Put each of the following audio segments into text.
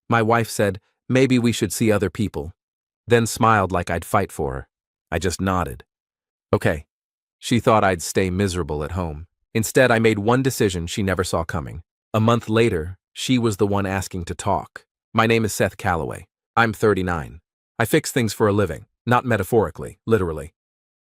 My wife said, maybe we should see other people, then smiled like I'd fight for her. I just nodded. Okay. She thought I'd stay miserable at home. Instead, I made one decision she never saw coming. A month later, she was the one asking to talk. My name is Seth Calloway. I'm 39. I fix things for a living, not metaphorically, literally.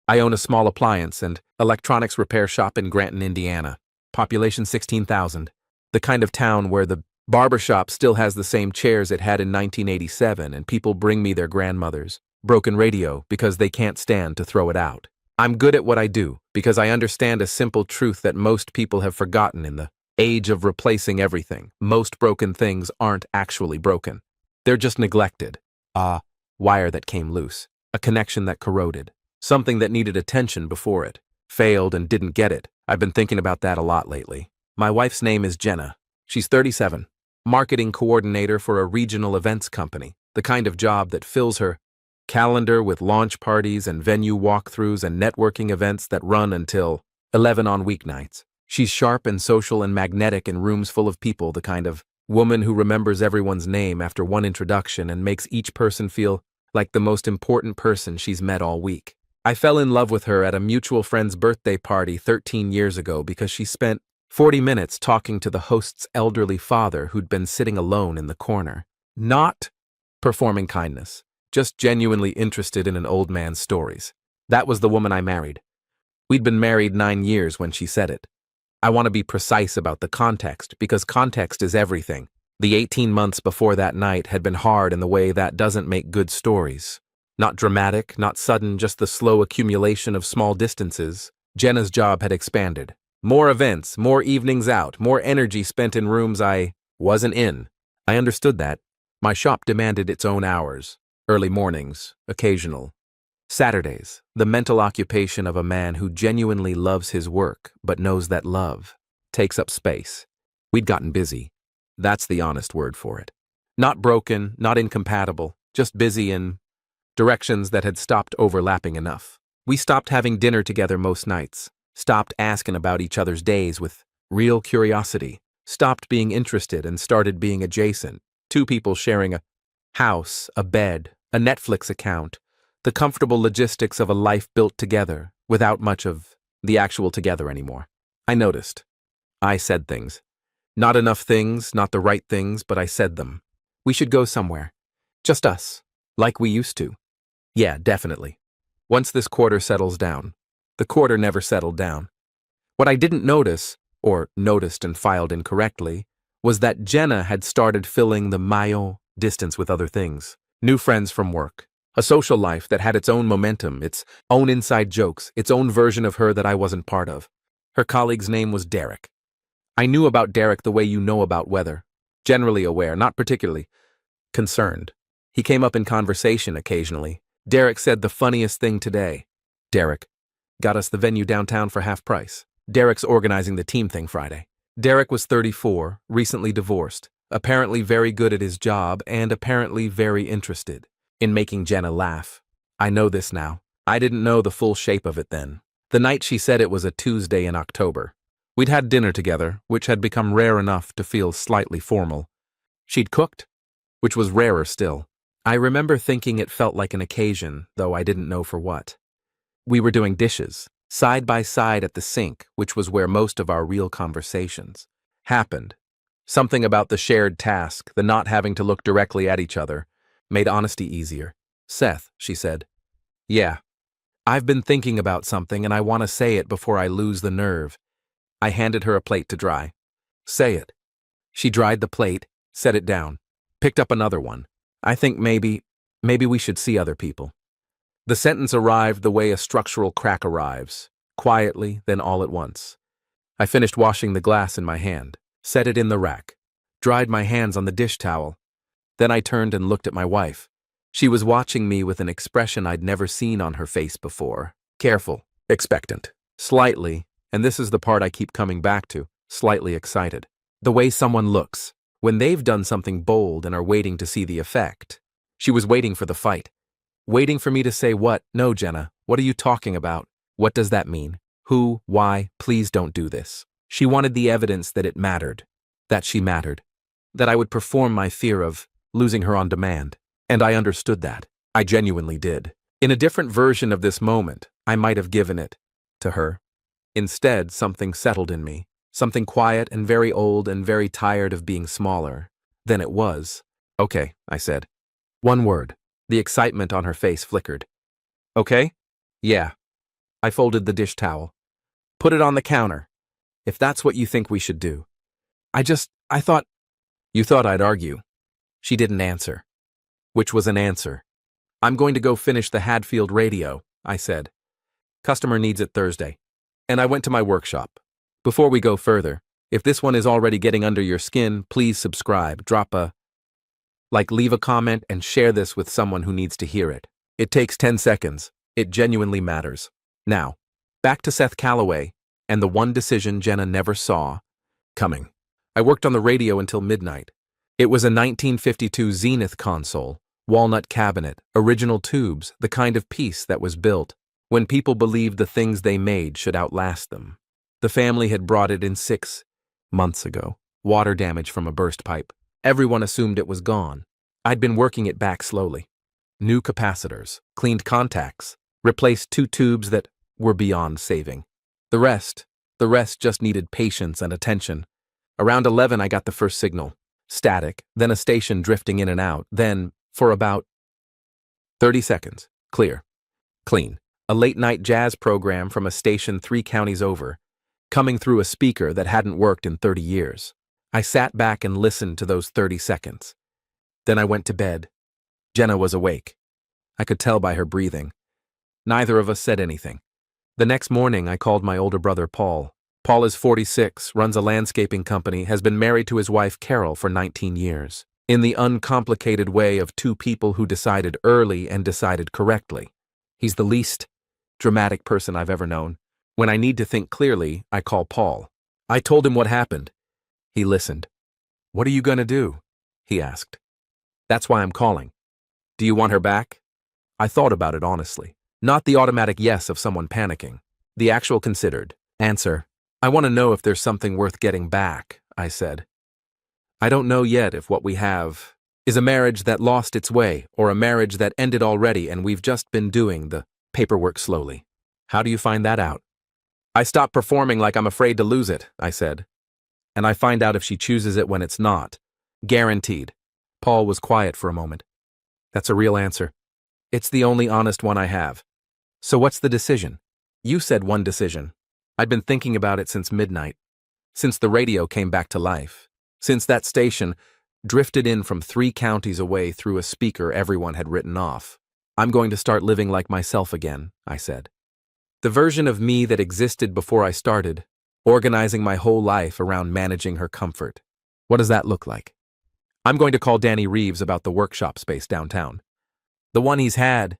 I own a small appliance and electronics repair shop in Granton, Indiana. Population 16,000. The kind of town where the barbershop still has the same chairs it had in 1987 and people bring me their grandmothers. Broken radio because they can't stand to throw it out. I'm good at what I do because I understand a simple truth that most people have forgotten in the age of replacing everything. Most broken things aren't actually broken. They're just neglected. A wire that came loose. A connection that corroded. Something that needed attention before it failed and didn't get it. I've been thinking about that a lot lately. My wife's name is Jenna. She's 37. Marketing coordinator for a regional events company. The kind of job that fills her calendar with launch parties and venue walkthroughs and networking events that run until 11 on weeknights. She's sharp and social and magnetic in rooms full of people, the kind of woman who remembers everyone's name after one introduction and makes each person feel like the most important person she's met all week. I fell in love with her at a mutual friend's birthday party 13 years ago because she spent 40 minutes talking to the host's elderly father who'd been sitting alone in the corner. Not performing kindness, just genuinely interested in an old man's stories. That was the woman I married. We'd been married 9 years when she said it. I want to be precise about the context because context is everything. The 18 months before that night had been hard in the way that doesn't make good stories. Not dramatic, not sudden, just the slow accumulation of small distances. Jenna's job had expanded. More events, more evenings out, more energy spent in rooms I wasn't in. I understood that. My shop demanded its own hours. Early mornings, occasional. Saturdays, the mental occupation of a man who genuinely loves his work but knows that love takes up space. We'd gotten busy. That's the honest word for it. Not broken, not incompatible, just busy in directions that had stopped overlapping enough. We stopped having dinner together most nights, stopped asking about each other's days with real curiosity, stopped being interested and started being adjacent. Two people sharing a house, a bed, a Netflix account, the comfortable logistics of a life built together without much of the actual together anymore. I noticed. I said things. Not enough things, not the right things, but I said them. We should go somewhere. Just us. Like we used to. Yeah, definitely. Once this quarter settles down. The quarter never settled down. What I didn't notice, or noticed and filed incorrectly, was that Jenna had started filling the maillot distance with other things. New friends from work. A social life that had its own momentum, its own inside jokes, its own version of her that I wasn't part of. Her colleague's name was Derek. I knew about Derek the way you know about weather. Generally aware, not particularly concerned. He came up in conversation occasionally. Derek said the funniest thing today. Derek got us the venue downtown for half price. Derek's organizing the team thing Friday. Derek was 34, recently divorced, apparently very good at his job and apparently very interested in making Jenna laugh. I know this now. I didn't know the full shape of it then. The night she said it was a Tuesday in October. We'd had dinner together, which had become rare enough to feel slightly formal. She'd cooked, which was rarer still. I remember thinking it felt like an occasion, though I didn't know for what. We were doing dishes, side by side at the sink, which was where most of our real conversations happened. Something about the shared task, the not having to look directly at each other, made honesty easier. Seth, she said. Yeah. I've been thinking about something and I want to say it before I lose the nerve. I handed her a plate to dry. Say it. She dried the plate, set it down, picked up another one. I think maybe we should see other people. The sentence arrived the way a structural crack arrives, quietly, then all at once. I finished washing the glass in my hand, set it in the rack, dried my hands on the dish towel. Then I turned and looked at my wife. She was watching me with an expression I'd never seen on her face before. Careful, expectant, slightly, and this is the part I keep coming back to, slightly excited. The way someone looks when they've done something bold and are waiting to see the effect. She was waiting for the fight. Waiting for me to say what? No, Jenna, what are you talking about? What does that mean? Who? Why? Please don't do this. She wanted the evidence that it mattered. That she mattered. That I would perform my fear of losing her on demand. And I understood that. I genuinely did. In a different version of this moment, I might have given it to her. Instead, something settled in me. Something quiet and very old and very tired of being smaller than it was. Okay, I said. One word. The excitement on her face flickered. Okay? Yeah. I folded the dish towel. Put it on the counter. If that's what you think we should do. I thought. You thought I'd argue. She didn't answer. Which was an answer. I'm going to go finish the Hadfield radio, I said. Customer needs it Thursday. And I went to my workshop. Before we go further, if this one is already getting under your skin, please subscribe, leave a comment and share this with someone who needs to hear it. It takes 10 seconds. It genuinely matters. Now, back to Seth Calloway and the one decision Jenna never saw coming. I worked on the radio until midnight. It was a 1952 Zenith console, walnut cabinet, original tubes, the kind of piece that was built when people believed the things they made should outlast them. The family had brought it in 6 months ago. Water damage from a burst pipe. Everyone assumed it was gone. I'd been working it back slowly. New capacitors, cleaned contacts, replaced 2 tubes that were beyond saving. The rest just needed patience and attention. Around 11 I got the first signal. Static, then a station drifting in and out, then, for about 30 seconds, clear. Clean. A late-night jazz program from a station 3 counties over, coming through a speaker that hadn't worked in 30 years. I sat back and listened to those 30 seconds. Then I went to bed. Jenna was awake. I could tell by her breathing. Neither of us said anything. The next morning, I called my older brother, Paul. Paul is 46, runs a landscaping company, has been married to his wife, Carol, for 19 years. In the uncomplicated way of 2 people who decided early and decided correctly. He's the least dramatic person I've ever known. When I need to think clearly, I call Paul. I told him what happened. He listened. What are you going to do? He asked. That's why I'm calling. Do you want her back? I thought about it honestly. Not the automatic yes of someone panicking. The actual considered answer. I want to know if there's something worth getting back, I said. I don't know yet if what we have is a marriage that lost its way or a marriage that ended already and we've just been doing the paperwork slowly. How do you find that out? I stop performing like I'm afraid to lose it, I said. And I find out if she chooses it when it's not. Guaranteed. Paul was quiet for a moment. That's a real answer. It's the only honest one I have. So what's the decision? You said one decision. I'd been thinking about it since midnight. Since the radio came back to life. Since that station drifted in from 3 counties away through a speaker everyone had written off. I'm going to start living like myself again, I said. The version of me that existed before I started, organizing my whole life around managing her comfort. What does that look like? I'm going to call Danny Reeves about the workshop space downtown. The one he's had,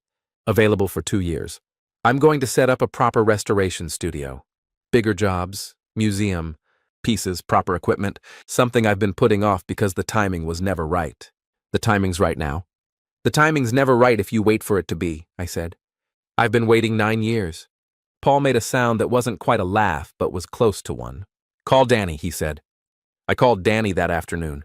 available for 2 years. I'm going to set up a proper restoration studio. Bigger jobs, museum, pieces, proper equipment, something I've been putting off because the timing was never right. The timing's right now. The timing's never right if you wait for it to be, I said. I've been waiting 9 years. Paul made a sound that wasn't quite a laugh, but was close to one. Call Danny, he said. I called Danny that afternoon.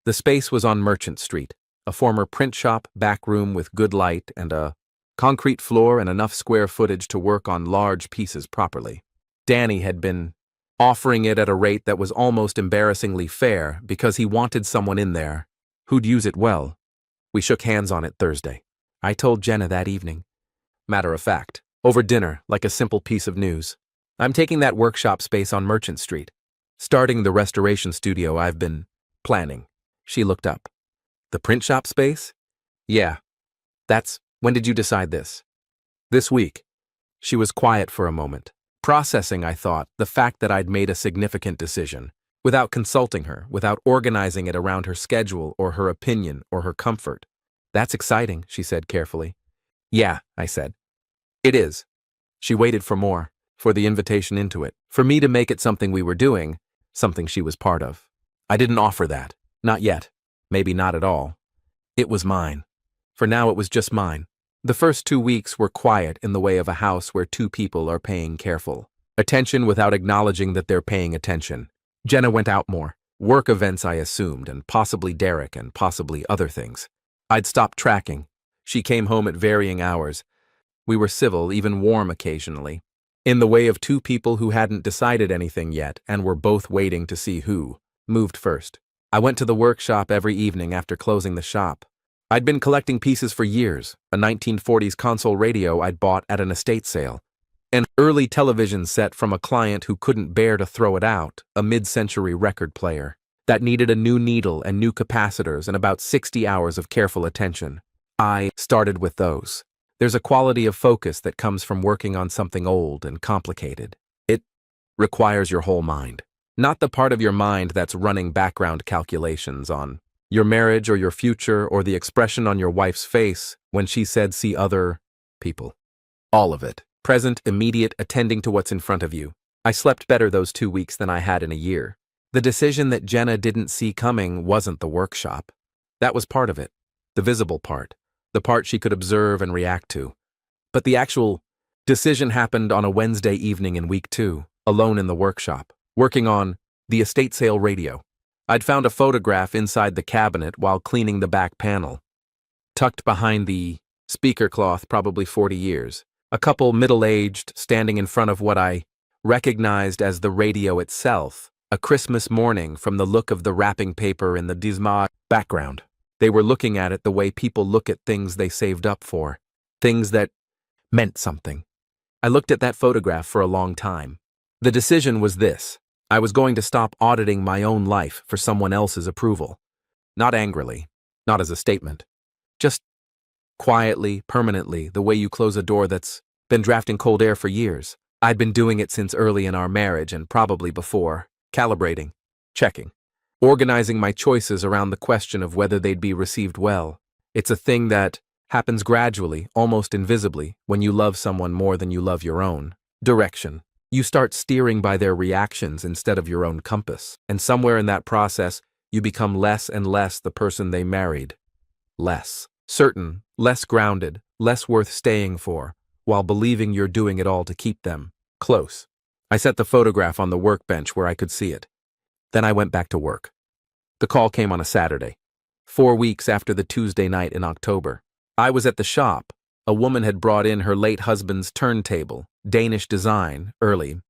The space was on Merchant Street, a former print shop, back room with good light and a concrete floor and enough square footage to work on large pieces properly. Danny had been offering it at a rate that was almost embarrassingly fair because he wanted someone in there who'd use it well. We shook hands on it Thursday. I told Jenna that evening. Matter of fact, over dinner, like a simple piece of news. I'm taking that workshop space on Merchant Street, starting the restoration studio I've been planning. She looked up. The print shop space? Yeah. When did you decide this? This week. She was quiet for a moment. Processing, I thought, the fact that I'd made a significant decision, without consulting her, without organizing it around her schedule or her opinion or her comfort. That's exciting, she said carefully. Yeah, I said. It is. She waited for more, for the invitation into it, for me to make it something we were doing, something she was part of. I didn't offer that. Not yet. Maybe not at all. It was mine. For now it was just mine. The first 2 weeks were quiet in the way of a house where 2 people are paying careful attention without acknowledging that they're paying attention. Jenna went out more. Work events, I assumed, and possibly Derek and possibly other things. I'd stopped tracking. She came home at varying hours. We were civil, even warm occasionally, in the way of two people who hadn't decided anything yet and were both waiting to see who moved first. I went to the workshop every evening after closing the shop. I'd been collecting pieces for years, a 1940s console radio I'd bought at an estate sale, an early television set from a client who couldn't bear to throw it out, a mid-century record player that needed a new needle and new capacitors and about 60 hours of careful attention. I started with those. There's a quality of focus that comes from working on something old and complicated. It requires your whole mind, not the part of your mind that's running background calculations on your marriage or your future or the expression on your wife's face when she said see other people. All of it. Present, immediate, attending to what's in front of you. I slept better those 2 weeks than I had in a year. The decision that Jenna didn't see coming wasn't the workshop. That was part of it. The visible part. The part she could observe and react to. But the actual decision happened on a Wednesday evening in week 2, alone in the workshop, working on the estate sale radio. I'd found a photograph inside the cabinet while cleaning the back panel. Tucked behind the speaker cloth, probably 40 years. A couple middle-aged, standing in front of what I recognized as the radio itself, a Christmas morning from the look of the wrapping paper in the dismal background. They were looking at it the way people look at things they saved up for, things that meant something. I looked at that photograph for a long time. The decision was this. I was going to stop auditing my own life for someone else's approval. Not angrily, not as a statement. Just quietly, permanently, the way you close a door that's been drafting cold air for years. I'd been doing it since early in our marriage and probably before, calibrating, checking, organizing my choices around the question of whether they'd be received well. It's a thing that happens gradually, almost invisibly, when you love someone more than you love your own direction. You start steering by their reactions instead of your own compass, and somewhere in that process, you become less and less the person they married. Less certain, less grounded, less worth staying for, while believing you're doing it all to keep them close. I set the photograph on the workbench where I could see it. Then I went back to work. The call came on a Saturday, 4 weeks after the Tuesday night in October. I was at the shop. A woman had brought in her late husband's turntable, Danish design, early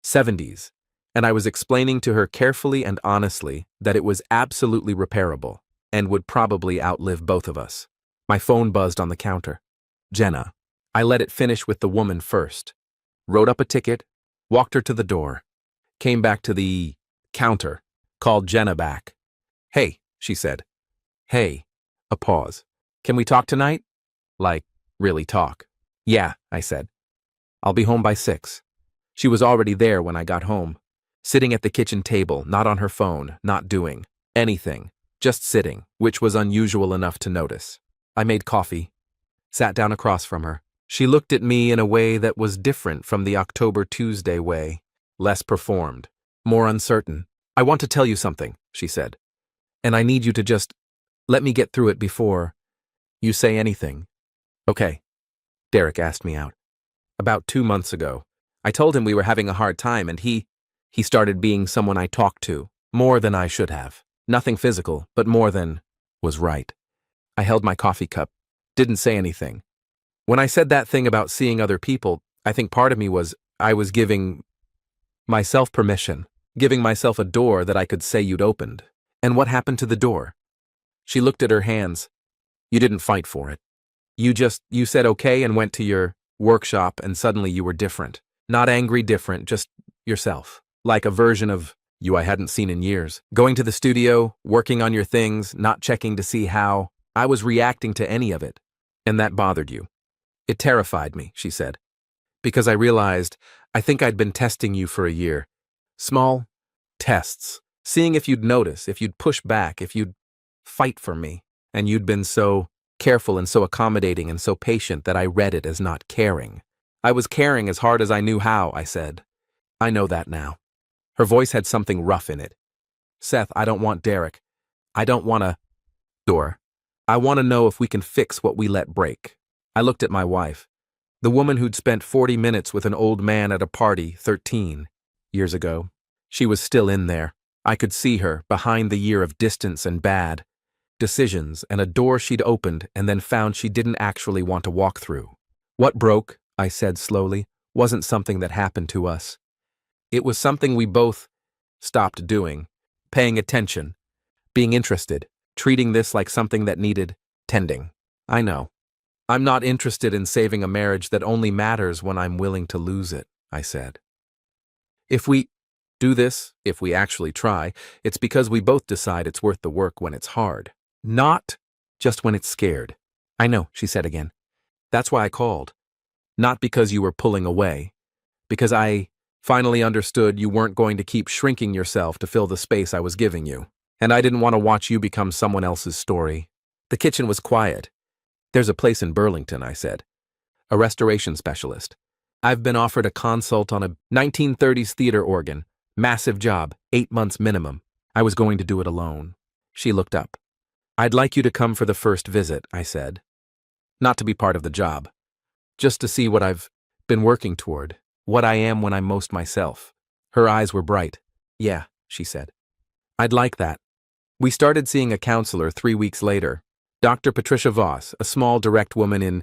70s, and I was explaining to her carefully and honestly that it was absolutely repairable and would probably outlive both of us. My phone buzzed on the counter. Jenna. I let it finish with the woman first. Wrote up a ticket, walked her to the door, came back to the counter, called Jenna back. Hey, she said. Hey. A pause. Can we talk tonight? Like, really talk. Yeah, I said. I'll be home by 6. She was already there when I got home, sitting at the kitchen table, not on her phone, not doing anything. Just sitting, which was unusual enough to notice. I made coffee, sat down across from her. She looked at me in a way that was different from the October Tuesday way, less performed, more uncertain. I want to tell you something, she said, and I need you to just let me get through it before you say anything. Okay. Derek asked me out. About 2 months ago, I told him we were having a hard time and he started being someone I talked to, more than I should have. Nothing physical, but more than was right. I held my coffee cup, didn't say anything. When I said that thing about seeing other people, I think part of me was I was giving myself permission, giving myself a door that I could say you'd opened. And what happened to the door? She looked at her hands. You didn't fight for it. You said okay and went to your workshop and suddenly you were different. Not angry different, just yourself. Like a version of you I hadn't seen in years. Going to the studio, working on your things, not checking to see how I was reacting to any of it. And that bothered you. It terrified me, she said. Because I realized, I think I'd been testing you for a year. Small tests. Seeing if you'd notice, if you'd push back, if you'd fight for me. And you'd been so careful and so accommodating and so patient that I read it as not caring. I was caring as hard as I knew how, I said. I know that now. Her voice had something rough in it. Seth, I don't want Derek. I don't want a door. I want to know if we can fix what we let break. I looked at my wife, the woman who'd spent 40 minutes with an old man at a party 13 years ago. She was still in there. I could see her behind the year of distance and bad decisions and a door she'd opened and then found she didn't actually want to walk through. What broke, I said slowly, wasn't something that happened to us. It was something we both stopped doing, paying attention, being interested, treating this like something that needed tending. I know. I'm not interested in saving a marriage that only matters when I'm willing to lose it, I said. If we do this, if we actually try, it's because we both decide it's worth the work when it's hard. Not just when it's scared. I know, she said again. That's why I called. Not because you were pulling away. Because I finally understood you weren't going to keep shrinking yourself to fill the space I was giving you. And I didn't want to watch you become someone else's story. The kitchen was quiet. There's a place in Burlington, I said. A restoration specialist. I've been offered a consult on a 1930s theater organ. Massive job, 8 months minimum. I was going to do it alone. She looked up. I'd like you to come for the first visit, I said. Not to be part of the job. Just to see what I've been working toward, what I am when I'm most myself. Her eyes were bright. Yeah, she said. I'd like that. We started seeing a counselor 3 weeks later. Dr. Patricia Voss, a small, direct woman in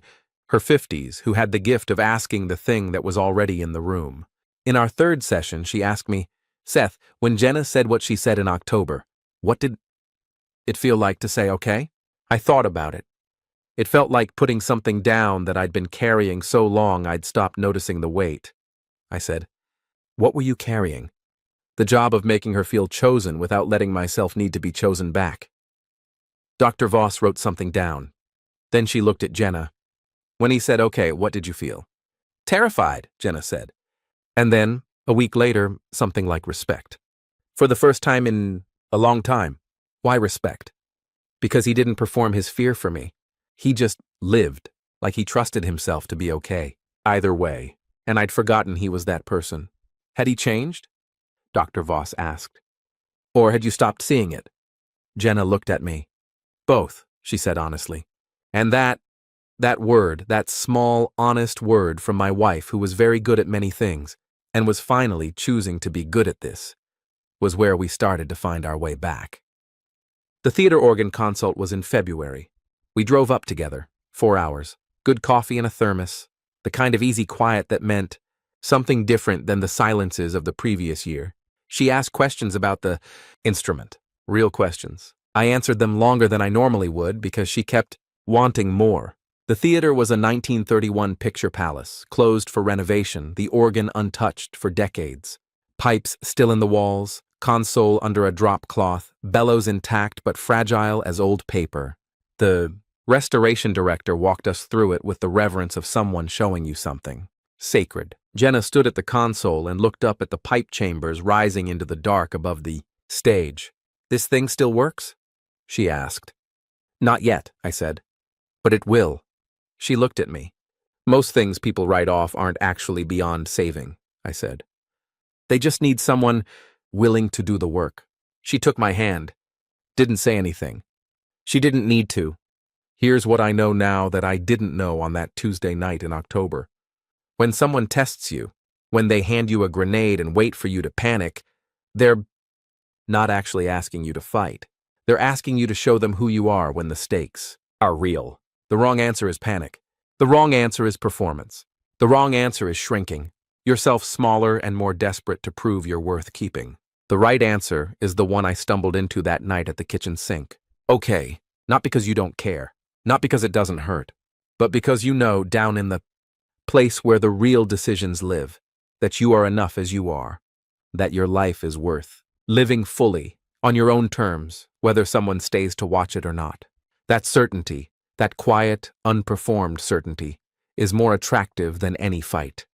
her 50s who had the gift of asking the thing that was already in the room. In our third session, she asked me, Seth, when Jenna said what she said in October, what did it feel like to say okay? I thought about it. It felt like putting something down that I'd been carrying so long I'd stopped noticing the weight. I said, what were you carrying? The job of making her feel chosen without letting myself need to be chosen back. Dr. Voss wrote something down. Then she looked at Jenna. When he said, okay, what did you feel? Terrified, Jenna said. And then, a week later, something like respect. For the first time in a long time. Why respect? Because he didn't perform his fear for me. He just lived, like he trusted himself to be okay. Either way. And I'd forgotten he was that person. Had he changed? Dr. Voss asked. Or had you stopped seeing it? Jenna looked at me. Both, she said honestly. And that word, that small, honest word from my wife who was very good at many things, and was finally choosing to be good at this, was where we started to find our way back. The theater organ consult was in February. We drove up together, 4 hours, good coffee in a thermos, the kind of easy quiet that meant something different than the silences of the previous year. She asked questions about the instrument, real questions. I answered them longer than I normally would because she kept wanting more. The theater was a 1931 picture palace, closed for renovation, the organ untouched for decades. Pipes still in the walls, console under a drop cloth, bellows intact but fragile as old paper. The restoration director walked us through it with the reverence of someone showing you something sacred. Jenna stood at the console and looked up at the pipe chambers rising into the dark above the stage. This thing still works? She asked. Not yet, I said. But it will. She looked at me. Most things people write off aren't actually beyond saving, I said. They just need someone willing to do the work. She took my hand. Didn't say anything. She didn't need to. Here's what I know now that I didn't know on that Tuesday night in October. When someone tests you, when they hand you a grenade and wait for you to panic, they're not actually asking you to fight. They're asking you to show them who you are when the stakes are real. The wrong answer is panic. The wrong answer is performance. The wrong answer is shrinking, yourself smaller and more desperate to prove you're worth keeping. The right answer is the one I stumbled into that night at the kitchen sink. Okay, not because you don't care, not because it doesn't hurt, but because you know down in the place where the real decisions live, that you are enough as you are, that your life is worth living fully, on your own terms, whether someone stays to watch it or not. That certainty, that quiet, unperformed certainty, is more attractive than any fight.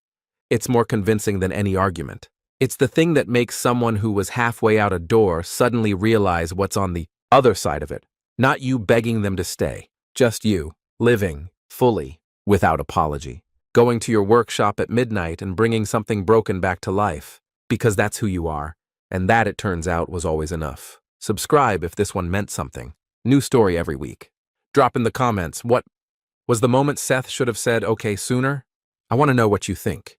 It's more convincing than any argument. It's the thing that makes someone who was halfway out a door suddenly realize what's on the other side of it. Not you begging them to stay, just you, living, fully, without apology. Going to your workshop at midnight and bringing something broken back to life, because that's who you are, and that, it turns out, was always enough. Subscribe if this one meant something. New story every week. Drop in the comments, what was the moment Seth should have said okay sooner? I want to know what you think.